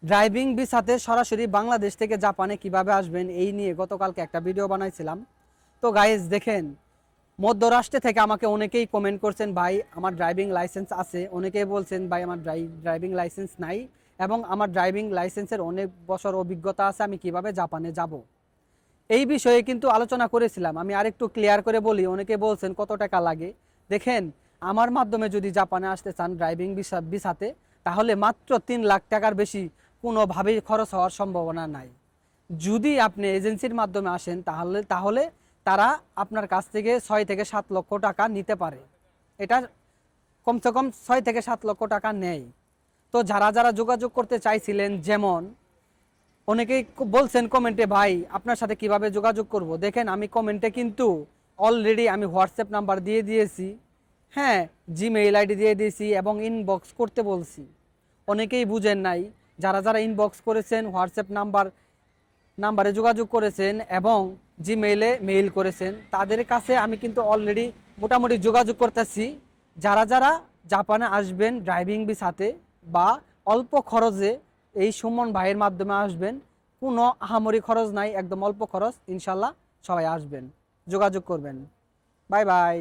Driving ভিসাতে সরাসরি বাংলাদেশ থেকে জাপানে কিভাবে আসবেন এই নিয়ে গতকালকে একটা ভিডিও বানাইছিলাম। তো গাইজ দেখেন, মধ্যরাষ্ট্র থেকে আমাকে অনেকেই কমেন্ট করছেন, ভাই আমার ড্রাইভিং লাইসেন্স আছে, অনেকেই বলছেন ভাই আমার ড্রাইভিং লাইসেন্স নাই এবং আমার ড্রাইভিং লাইসেন্সের অনেক বছর অভিজ্ঞতা আছে, আমি কিভাবে জাপানে যাব। এই বিষয়ে কিন্তু আলোচনা করেছিলাম। আমি আরেকটু ক্লিয়ার করে বলি, অনেকে বলছেন কত টাকা লাগে। দেখেন, আমার মাধ্যমে যদি জাপানে আসতে চান ড্রাইভিং ভিসাতে, তাহলে মাত্র 3 লাখ টাকার বেশি কোনোভাবেই খরচ হওয়ার সম্ভাবনা নাই। যদি আপনি এজেন্সির মাধ্যমে আসেন তাহলে তাহলে তারা আপনার কাছ থেকে 6 থেকে 7 লক্ষ টাকা নিতে পারে। এটা কমসে কম 6 থেকে 7 লক্ষ টাকা নেয়। তো যারা যারা যোগাযোগ করতে চাইছিলেন, যেমন অনেকেই বলছেন কমেন্টে, ভাই আপনার সাথে কিভাবে যোগাযোগ করব। দেখেন, আমি কমেন্টে কিন্তু অলরেডি আমি হোয়াটসঅ্যাপ নাম্বার দিয়ে দিয়েছি, হ্যাঁ, জিমেইল আইডি দিয়ে দিয়েছি এবং ইনবক্স করতে বলছি। অনেকেই বুঝেন নাই। যারা যারা ইনবক্স করেছেন, হোয়াটসঅ্যাপ নাম্বারে যোগাযোগ করেছেন এবং জিমেইলে মেইল করেছেন, তাদের কাছে আমি কিন্তু অলরেডি মোটামুটি যোগাযোগ করতেছি। যারা যারা জাপানে আসবেন ড্রাইভিং ভিসাতে বা অল্প খরচে এই সুমন ভাইয়ের মাধ্যমে আসবেন, কোনো আহামরি খরচ নাই, একদম অল্প খরচ, ইনশাল্লাহ সবাই আসবেন, যোগাযোগ করবেন। Bye bye.